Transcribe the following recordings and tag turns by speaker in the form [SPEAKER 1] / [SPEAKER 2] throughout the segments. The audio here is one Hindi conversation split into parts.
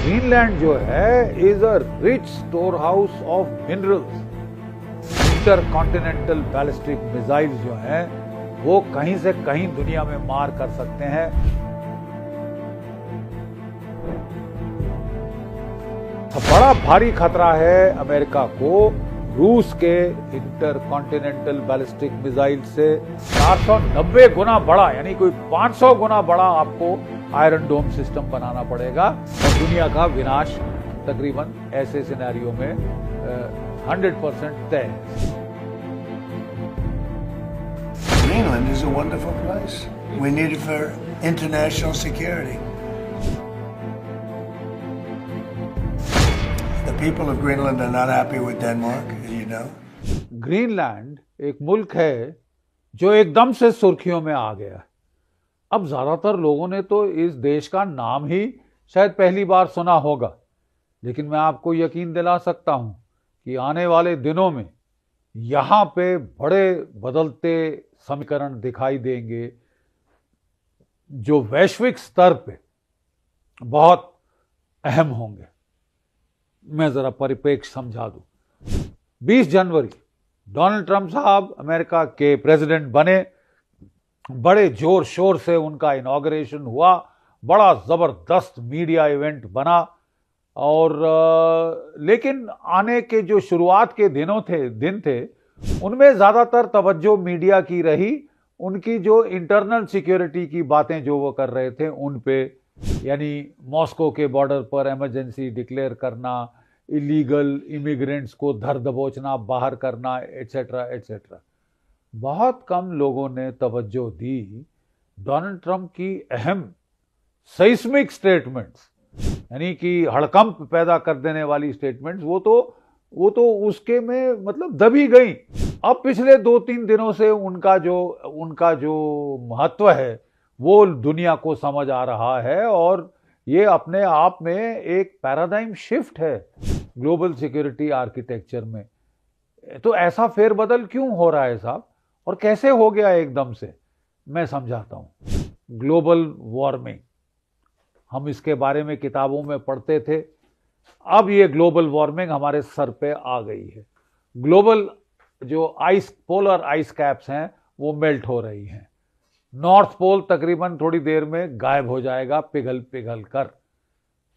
[SPEAKER 1] ग्रीनलैंड जो है is a rich store house of minerals. Intercontinental ballistic missiles जो हैं वो कहीं से कहीं दुनिया में मार कर सकते हैं। बड़ा भारी खतरा है अमेरिका को रूस के इंटरकॉन्टिनेंटल बैलिस्टिक मिसाइल से 490 गुना बड़ा, यानी कोई 500 गुना बड़ा आपको आयरन डोम सिस्टम बनाना पड़ेगा और दुनिया का विनाश तकरीबन ऐसे सिनेरियो में 100% तय है।
[SPEAKER 2] Greenland is a wonderful place. We need it for international security. The people of Greenland are not happy with Denmark, as you know.
[SPEAKER 1] Greenland एक मुल्क है जो एकदम से सुर्खियों में आ गया। अब ज्यादातर लोगों ने तो इस देश का नाम ही शायद पहली बार सुना होगा, लेकिन मैं आपको यकीन दिला सकता हूं कि आने वाले दिनों में यहां पे बड़े बदलते समीकरण दिखाई देंगे जो वैश्विक स्तर पे बहुत अहम होंगे। मैं जरा परिप्रेक्ष्य समझा दूं। 20 जनवरी डोनाल्ड ट्रंप साहब अमेरिका के प्रेसिडेंट बने, बड़े जोर शोर से उनका इनॉग्रेशन हुआ, बड़ा जबरदस्त मीडिया इवेंट बना और लेकिन आने के जो शुरुआत के दिन थे उनमें ज्यादातर तवज्जो मीडिया की रही उनकी जो इंटरनल सिक्योरिटी की बातें जो वो कर रहे थे उन पे, यानी मॉस्को के बॉर्डर पर इमरजेंसी डिक्लेयर करना, इलीगल इमिग्रेंट्स को धर दबोचना, बाहर करना, एटसेट्रा एटसेट्रा। बहुत कम लोगों ने तवज्जो दी डोनाल्ड ट्रंप की अहम सेस्मिक स्टेटमेंट्स, यानी कि हड़कंप पैदा कर देने वाली स्टेटमेंट्स, वो तो उसके में मतलब दबी गई। अब पिछले 2-3 दिनों से उनका जो महत्व है वो दुनिया को समझ आ रहा है और ये अपने आप में एक पैराडाइम शिफ्ट है ग्लोबल सिक्योरिटी आर्किटेक्चर में। तो ऐसा फेरबदल क्यों हो रहा है साहब, और कैसे हो गया एकदम से, मैं समझाता हूं। ग्लोबल वार्मिंग, हम इसके बारे में किताबों में पढ़ते थे, अब ये ग्लोबल वार्मिंग हमारे सर पे आ गई है। ग्लोबल जो पोलर आइस कैप्स हैं वो मेल्ट हो रही हैं। नॉर्थ पोल तकरीबन थोड़ी देर में गायब हो जाएगा पिघल कर।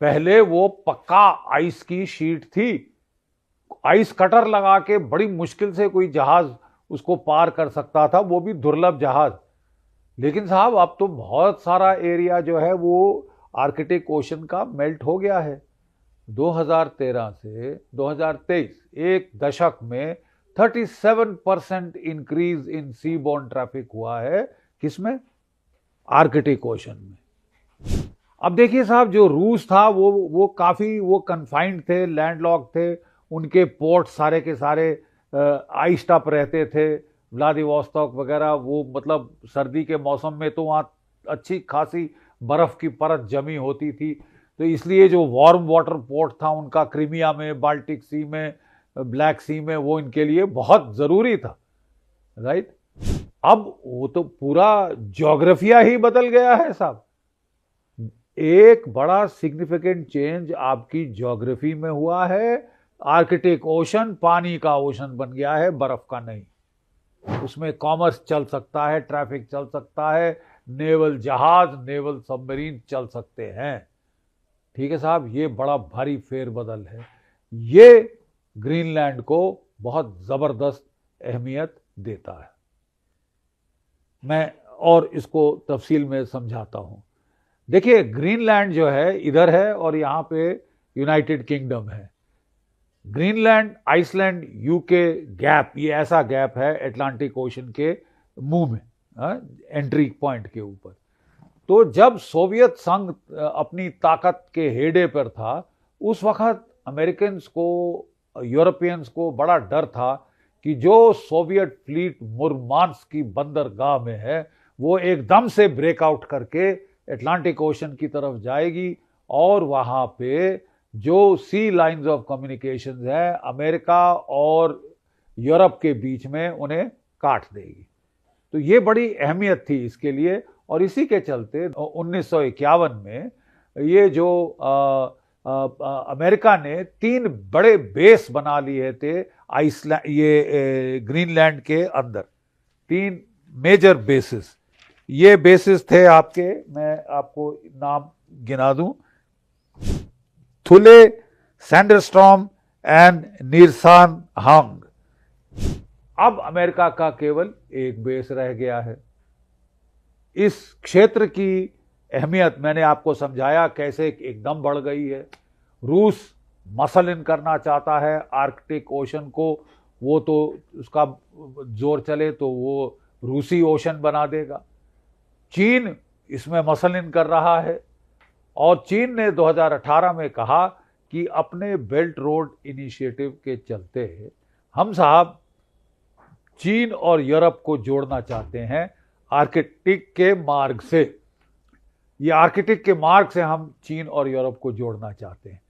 [SPEAKER 1] पहले वो पक्का आइस की शीट थी, आइस कटर लगा के बड़ी मुश्किल से कोई जहाज उसको पार कर सकता था, वो भी दुर्लभ जहाज। लेकिन साहब अब तो बहुत सारा एरिया जो है वो आर्कटिक ओशन का मेल्ट हो गया है। 2013 से 2023 एक दशक में 37% increase in seaborne traffic हुआ है। किसमें? आर्कटिक ओशन में। अब देखिए साहब, जो रूस था वो काफी कन्फाइंड थे, लैंडलॉक थे, उनके पोर्ट सारे के सारे आइस टप रहते थे। व्लादिवोस्तोक वगैरह, वो मतलब सर्दी के मौसम में तो वहाँ अच्छी खासी बर्फ की परत जमी होती थी, तो इसलिए जो वार्म वाटर पोर्ट था उनका क्रीमिया में, बाल्टिक सी में, ब्लैक सी में, वो इनके लिए बहुत जरूरी था, राइट। अब वो तो पूरा ज्योग्राफिया ही बदल गया है साहब। एक बड़ा सिग्निफिकेंट चेंज आपकी ज्योग्राफी में हुआ है। आर्कटिक ओशन पानी का ओशन बन गया है, बर्फ का नहीं। उसमें कॉमर्स चल सकता है, ट्रैफिक चल सकता है, नेवल जहाज, नेवल सबमरीन चल सकते हैं। ठीक है साहब, ये बड़ा भारी फेरबदल है। ये ग्रीनलैंड को बहुत जबरदस्त अहमियत देता है। मैं और इसको तफसील में समझाता हूं। देखिए, ग्रीनलैंड जो है इधर है और यहां पे यूनाइटेड किंगडम है। ग्रीनलैंड, आइसलैंड, यूके गैप, ये ऐसा गैप है अटलांटिक ओशन के मुंह में, एंट्री पॉइंट के ऊपर। तो जब सोवियत संघ अपनी ताकत के हेडे पर था, उस वक्त अमेरिकन्स को, यूरोपियंस को बड़ा डर था कि जो सोवियत फ्लीट मुरमांस्क की बंदरगाह में है वो एकदम से ब्रेकआउट करके अटलांटिक ओशन की तरफ जाएगी और वहां पे जो सी लाइंस ऑफ कम्युनिकेशंस है अमेरिका और यूरोप के बीच में, उन्हें काट देगी। तो ये बड़ी अहमियत थी इसके लिए, और इसी के चलते 1951 में ये जो अमेरिका ने 3 बड़े बेस बना लिए थे आइसलैंड, ये ग्रीनलैंड के अंदर 3 मेजर बेसिस। ये बेसिस थे आपके, मैं आपको नाम गिना दूं, थुले, सैंडरस्टॉर्म एंड नीरसान हांग। अब अमेरिका का केवल एक बेस रह गया है। इस क्षेत्र की अहमियत मैंने आपको समझाया कैसे एकदम बढ़ गई है। रूस मसल इन करना चाहता है आर्कटिक ओशन को, वो तो उसका जोर चले तो वो रूसी ओशन बना देगा। चीन इसमें मसल इन कर रहा है और चीन ने 2018 में कहा कि अपने बेल्ट रोड इनिशिएटिव के चलते हम साहब चीन और यूरोप को जोड़ना चाहते हैं आर्कटिक के मार्ग से। ये आर्कटिक के मार्ग से हम चीन और यूरोप को जोड़ना चाहते हैं।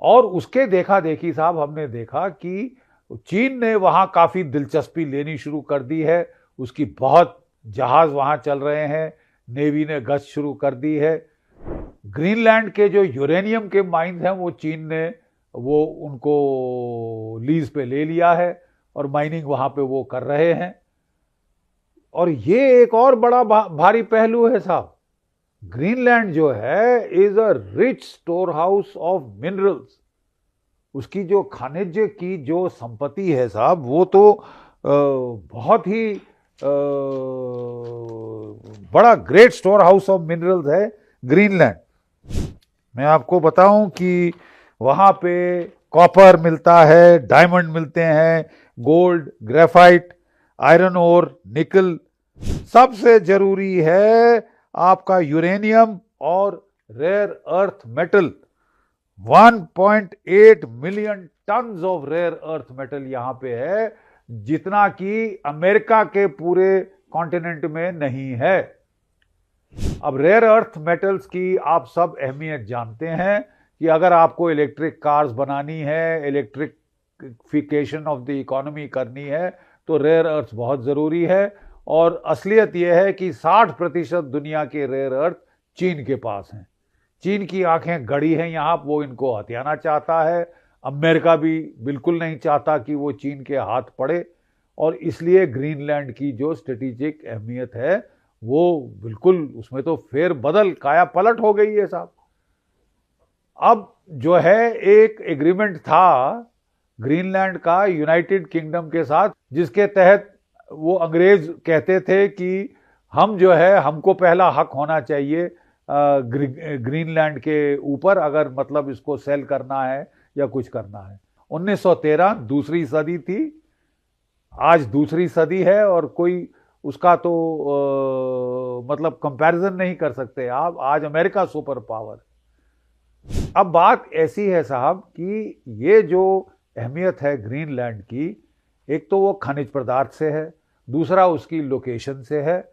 [SPEAKER 1] और उसके देखा देखी साहब हमने देखा कि चीन ने वहां काफी दिलचस्पी लेनी शुरू कर दी है। उसकी बहुत जहाज वहां चल रहे हैं, नेवी ने गश्त शुरू कर दी है। ग्रीनलैंड के जो यूरेनियम के माइंस हैं वो चीन ने वो उनको लीज पे ले लिया है और माइनिंग वहां पे वो कर रहे हैं। और ये एक और बड़ा भारी पहलू है साहब, ग्रीनलैंड जो है is a rich store house of minerals. उसकी जो खनिज की जो संपत्ति है साहब वो तो बहुत ही बड़ा great store house of minerals है ग्रीनलैंड। मैं आपको बताऊं कि वहां पे कॉपर मिलता है, डायमंड मिलते हैं, गोल्ड, ग्रेफाइट, आयरन ओर, निकल, सबसे जरूरी है आपका यूरेनियम और rare earth metal. 1.8 million tons of rare earth metal यहां पे है, जितना कि अमेरिका के पूरे कॉन्टिनेंट में नहीं है। अब रेयर अर्थ मेटल्स की आप सब अहमियत जानते हैं कि अगर आपको इलेक्ट्रिक कार्स बनानी है, इलेक्ट्रिफिकेशन ऑफ द इकोनॉमी करनी है तो रेयर अर्थ बहुत जरूरी है। और असलियत यह है कि 60% दुनिया के रेयर अर्थ चीन के पास हैं। चीन की आंखें गड़ी हैं यहां, वो इनको हथियाना चाहता है। अमेरिका भी बिल्कुल नहीं चाहता कि वो चीन के हाथ पड़े और इसलिए ग्रीनलैंड की जो स्ट्रेटेजिक अहमियत है वो बिल्कुल उसमें तो फेर बदल काया पलट हो गई है साहब। अब जो है एक एग्रीमेंट था ग्रीनलैंड का यूनाइटेड किंगडम के साथ, जिसके तहत वो अंग्रेज कहते थे कि हम जो है हमको पहला हक होना चाहिए ग्रीनलैंड के ऊपर, अगर मतलब इसको सेल करना है या कुछ करना है। 1913 दूसरी सदी थी, आज दूसरी सदी है और कोई उसका तो मतलब कंपैरिजन नहीं कर सकते आप। आज अमेरिका सुपर पावर। अब बात ऐसी है साहब कि ये जो अहमियत है ग्रीनलैंड की, एक तो वो खनिज पदार्थ से है, दूसरा उसकी लोकेशन से है।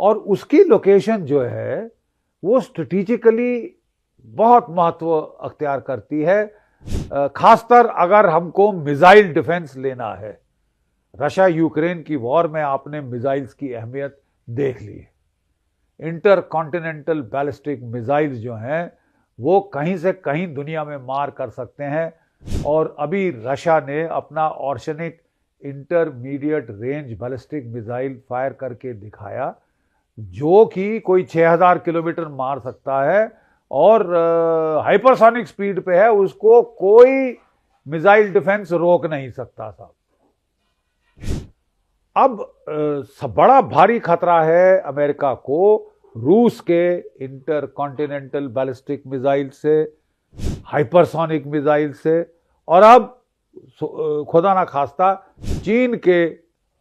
[SPEAKER 1] और उसकी लोकेशन जो है वो स्ट्रेटेजिकली बहुत महत्व अख्तियार करती है, खासकर अगर हमको मिसाइल डिफेंस लेना है। रशिया यूक्रेन की वॉर में आपने मिसाइल्स की अहमियत देख ली। इंटर कॉन्टिनेंटल बैलिस्टिक मिसाइल्स जो हैं वो कहीं से कहीं दुनिया में मार कर सकते हैं। और अभी रशिया ने अपना ऑर्शनिक intermediate range ballistic missile fire करके दिखाया, जो कि कोई 6000 किलोमीटर मार सकता है और हाइपरसोनिक स्पीड पे है। उसको कोई मिसाइल डिफेंस रोक नहीं सकता साहब। अब बड़ा भारी खतरा है अमेरिका को रूस के इंटर कॉन्टिनेंटल बैलिस्टिक मिसाइल से, हाइपरसोनिक मिसाइल से, और अब खुदा ना खास्ता चीन के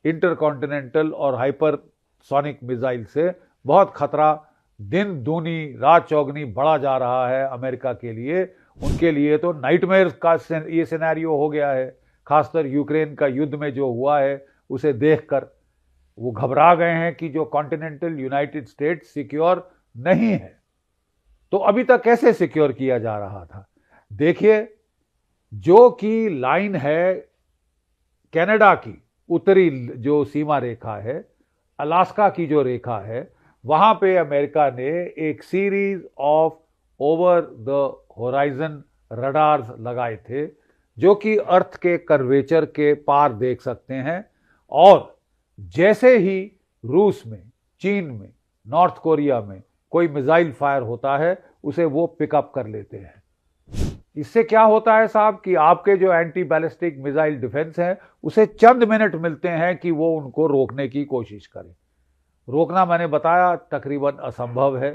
[SPEAKER 1] इंटरकॉन्टिनेंटल और हाइपरसोनिक मिसाइल से बहुत खतरा दिन दूनी रात चौगनी बढ़ा जा रहा है अमेरिका के लिए। उनके लिए तो नाइटमेयर का ये सिनेरियो हो गया है। खासकर यूक्रेन का युद्ध में जो हुआ है उसे देखकर वो घबरा गए हैं कि जो कॉन्टिनेंटल यूनाइटेड स्टेट्स सिक्योर नहीं है। तो अभी तक कैसे सिक्योर किया जा रहा था? देखिए, जो कि लाइन है कनाडा की उत्तरी जो सीमा रेखा है, अलास्का की जो रेखा है, वहां पे अमेरिका ने एक series of over the horizon radars लगाए थे जो कि अर्थ के कर्वेचर के पार देख सकते हैं, और जैसे ही रूस में, चीन में, नॉर्थ कोरिया में कोई मिसाइल फायर होता है उसे वो पिकअप कर लेते हैं। इससे क्या होता है साहब कि आपके जो एंटी बैलिस्टिक मिसाइल डिफेंस है उसे चंद मिनट मिलते हैं कि वो उनको रोकने की कोशिश करें। रोकना मैंने बताया तकरीबन असंभव है।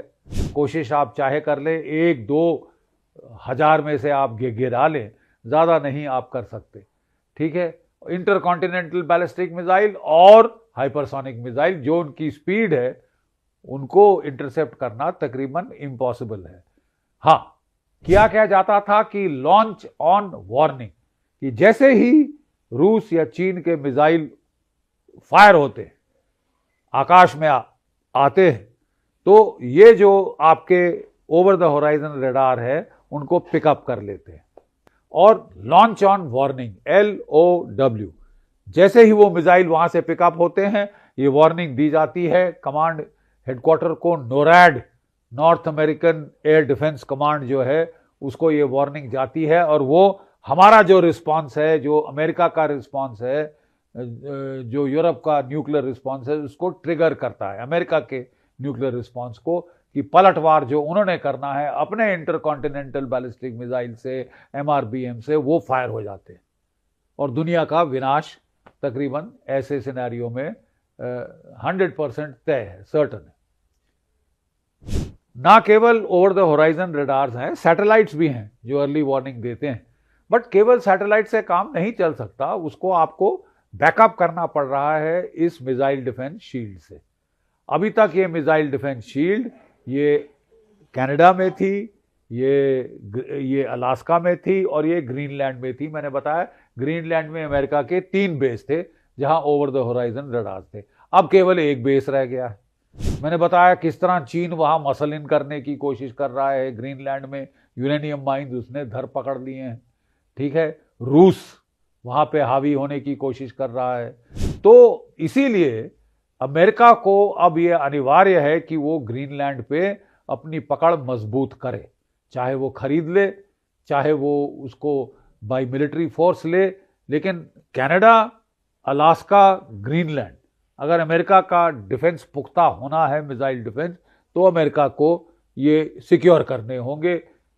[SPEAKER 1] कोशिश आप चाहे कर लें, 1-2 हजार में से आप गिरा लें, ज़्यादा नहीं आप कर सकते। ठीक है, इंटरकॉन्टिनेंटल बैलिस्टिक मिसाइल और हाइपरसोनिक मिसाइल जो उनकी स्पीड है उनको इंटरसेप्ट करना तकरीबन इम्पॉसिबल है। हाँ, किया क्या जाता था कि लॉन्च ऑन वार्निंग, कि जैसे ही रूस या चीन के मिसाइल फायर होते, आकाश में आते हैं, तो ये जो आपके ओवर द होराइजन रडार है उनको पिकअप कर लेते हैं। और लॉन्च ऑन वार्निंग, LOW, जैसे ही वो मिसाइल वहां से पिकअप होते हैं ये वार्निंग दी जाती है कमांड हेडक्वार्टर को। NORAD, North American air defence command जो है उसको ये वार्निंग जाती है, और वो हमारा जो रिस्पांस है, जो अमेरिका का रिस्पांस है, जो यूरोप का न्यूक्लियर रिस्पांस है, उसको ट्रिगर करता है अमेरिका के न्यूक्लियर रिस्पांस को, कि पलटवार जो उन्होंने करना है अपने इंटरकॉन्टिनेंटल बैलिस्टिक मिसाइल से, MRBM से, वो फायर हो जाते हैं और दुनिया का विनाश तकरीबन ऐसे सिनेरियो में 100% तय है, सर्टन है। ना केवल ओवर द होराइजन रडार्स हैं, सैटेलाइट्स भी हैं जो अर्ली वार्निंग देते हैं, बट केवल सैटेलाइट से काम नहीं चल सकता, उसको आपको बैकअप करना पड़ रहा है इस मिसाइल डिफेंस शील्ड से। अभी तक ये मिसाइल डिफेंस शील्ड ये कनाडा में थी, ये अलास्का में थी और ये ग्रीनलैंड में थी। मैंने बताया ग्रीनलैंड में अमेरिका के 3 बेस थे जहां ओवर द होराइजन रडार्स थे, अब केवल 1 बेस रह गया है। मैंने बताया किस तरह चीन वहां मसल इन करने की कोशिश कर रहा है, ग्रीनलैंड में यूरेनियम माइंस उसने धर पकड़ लिए हैं। ठीक है, रूस वहां पे हावी होने की कोशिश कर रहा है। तो इसीलिए अमेरिका को अब यह अनिवार्य है कि वो ग्रीनलैंड पे अपनी पकड़ मजबूत करे, चाहे वो खरीद ले, चाहे वो उसको बाय मिलिट्री फोर्स ले, लेकिन कनाडा, अलास्का, ग्रीनलैंड, अगर अमेरिका का डिफेंस पुख्ता होना है, मिसाइल डिफेंस, तो अमेरिका को ये सिक्योर करने होंगे,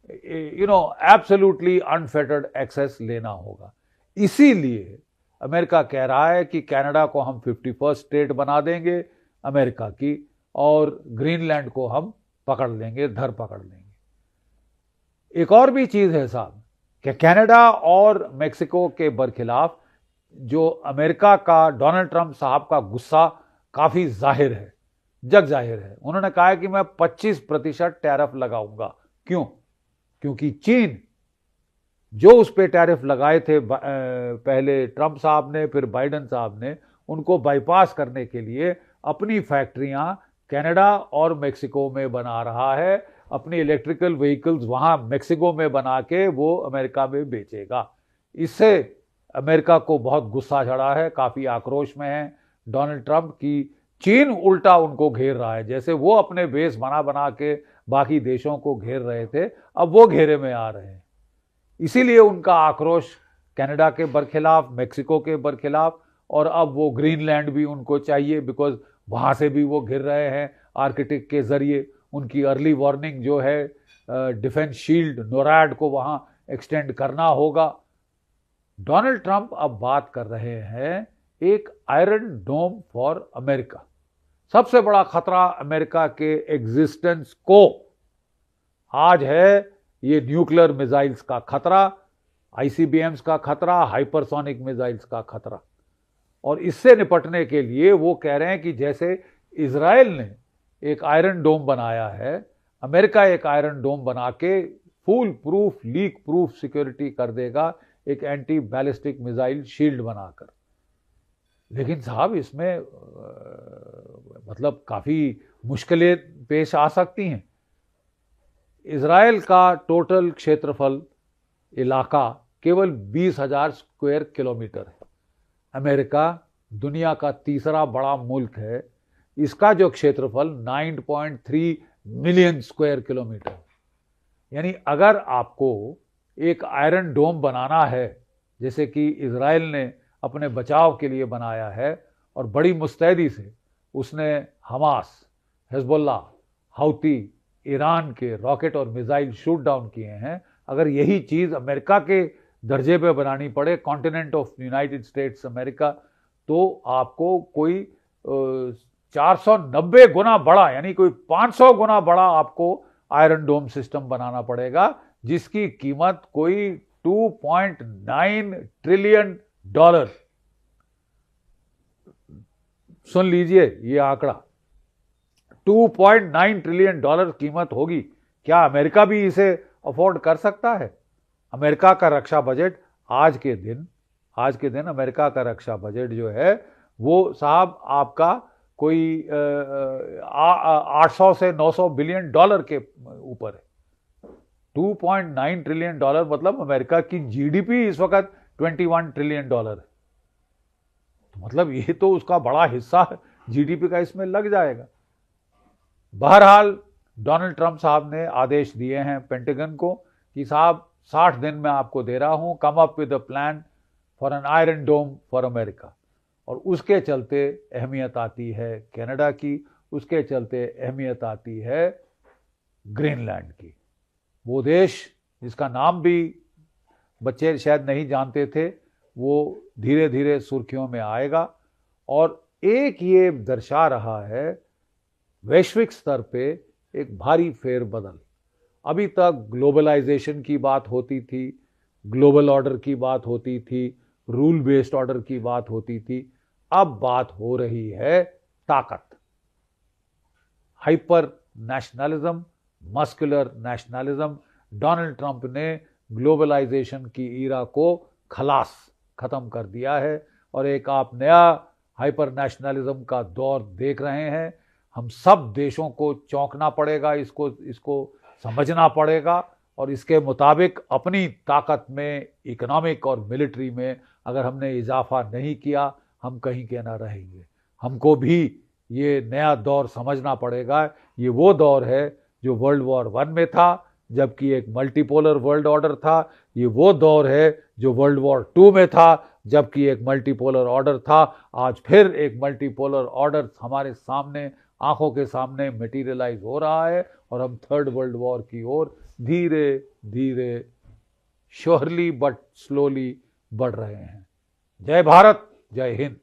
[SPEAKER 1] एब्सोल्युटली अनफेटर्ड एक्सेस लेना होगा। इसीलिए अमेरिका कह रहा है कि कनाडा को हम 51st स्टेट बना देंगे अमेरिका की, और ग्रीनलैंड को हम पकड़ लेंगे, धर पकड़ लेंगे। एक और भी चीज है साहब कि कनाडा और मेक्सिको के बरखिलाफ जो अमेरिका का, डोनाल्ड ट्रंप साहब का गुस्सा काफी जाहिर है, जग जाहिर है। उन्होंने कहा है कि मैं 25% टैरिफ लगाऊंगा। क्यों? क्योंकि चीन जो उस पे टैरिफ लगाए थे पहले ट्रंप साहब ने, फिर बाइडेन साहब ने, उनको बाईपास करने के लिए अपनी फैक्ट्रियां कनाडा और मेक्सिको में बना रहा है, अपनी इलेक्ट्रिकल व्हीकल्स वहां मेक्सिको में बना के वो अमेरिका में बेचेगा। इससे अमेरिका को बहुत गुस्सा चढ़ा है, काफी आक्रोश में है डोनाल्ड ट्रंप की चीन उल्टा उनको घेर रहा है। जैसे वो अपने बेस बना बना के बाकी देशों को घेर रहे थे, अब वो घेरे में आ रहे हैं। इसीलिए उनका आक्रोश कनाडा के बरखिलाफ, मेक्सिको के बरखिलाफ, और अब वो ग्रीनलैंड भी उनको चाहिए, बिकॉज वहां से भी वो घिर रहे हैं आर्कटिक के जरिए। उनकी अर्ली वार्निंग जो है डिफेंस शील्ड नोरैड को वहां एक्सटेंड करना होगा। डोनाल्ड ट्रंप अब बात कर रहे हैं एक आयरन डोम फॉर अमेरिका। सबसे बड़ा खतरा अमेरिका के एग्जिस्टेंस को आज है ये न्यूक्लियर मिसाइल्स का खतरा, ICBMs का खतरा, हाइपरसोनिक मिसाइल्स का खतरा। और इससे निपटने के लिए वो कह रहे हैं कि जैसे इजराइल ने एक आयरन डोम बनाया है, अमेरिका एक आयरन डोम बना के full proof, leak proof security कर देगा, एक एंटी बैलिस्टिक मिसाइल शील्ड बनाकर। लेकिन साहब इसमें मतलब काफी मुश्किलें पेश आ सकती हैं। इजराइल का टोटल क्षेत्रफल इलाका केवल 20,000 स्क्वायर किलोमीटर है। अमेरिका दुनिया का तीसरा बड़ा मुल्क है, इसका जो क्षेत्रफल 9.3 मिलियन स्क्वायर किलोमीटर। यानी अगर आपको एक आयरन डोम बनाना है, जैसे कि इजराइल ने अपने बचाव के लिए बनाया है और बड़ी मुस्तैदी से उसने हमास, हिजबुल्लाह, हौती, ईरान के रॉकेट और मिसाइल शूट डाउन किए हैं, अगर यही चीज़ अमेरिका के दर्जे पे बनानी पड़े, continent of United states America, तो आपको कोई 490 गुना बड़ा, यानी कोई 500 गुना बड़ा आपको आयरन डोम सिस्टम बनाना पड़ेगा, जिसकी कीमत कोई 2.9 ट्रिलियन डॉलर। सुन लीजिए ये आंकड़ा, 2.9 ट्रिलियन डॉलर कीमत होगी। क्या अमेरिका भी इसे अफोर्ड कर सकता है? अमेरिका का रक्षा बजट आज के दिन अमेरिका का रक्षा बजट जो है वो साहब आपका कोई 800 से 900 बिलियन डॉलर के ऊपर है। 2.9 ट्रिलियन डॉलर मतलब अमेरिका की जीडीपी इस वक्त 21 ट्रिलियन डॉलर है। तो मतलब ये तो उसका बड़ा हिस्सा जीडीपी का इसमें लग जाएगा। बहरहाल डोनाल्ड ट्रंप साहब ने आदेश दिए हैं पेंटागन को कि साहब 60 दिन में आपको दे रहा हूं, come up with a plan for an iron dome for America. और उसके चलते अहमियत आती है कनाडा की, उसके चलते अहमियत आती है ग्रीनलैंड की। वो देश जिसका नाम भी बच्चे शायद नहीं जानते थे, वो धीरे धीरे सुर्खियों में आएगा। और एक ये दर्शा रहा है वैश्विक स्तर पे एक भारी फेरबदल। अभी तक ग्लोबलाइजेशन की बात होती थी, ग्लोबल ऑर्डर की बात होती थी, रूल बेस्ड ऑर्डर की बात होती थी, अब बात हो रही है ताकत, hyper nationalism, muscular nationalism. Donald Trump ने ग्लोबलाइजेशन की ईरा को खत्म कर दिया है और एक आप नया हाइपर नेशनलिज्म का दौर देख रहे हैं। हम सब देशों को चौंकना पड़ेगा, इसको समझना पड़ेगा और इसके मुताबिक अपनी ताकत में, इकोनॉमिक और मिलिट्री में अगर हमने इजाफा नहीं किया, हम कहीं के ना रहेंगे। हमको भी ये नया दौर समझना पड़ेगा। ये वो दौर है जो वर्ल्ड वॉर 1 में था, जबकि एक मल्टीपोलर वर्ल्ड ऑर्डर था। ये वो दौर है जो वर्ल्ड वॉर 2 में था, जबकि एक मल्टीपोलर ऑर्डर था। आज फिर एक मल्टीपोलर ऑर्डर हमारे सामने, आंखों के सामने मटेरियलाइज हो रहा है और हम थर्ड वर्ल्ड वॉर की ओर धीरे धीरे, श्योरली बट स्लोली बढ़ रहे हैं। जय भारत, जय हिंद।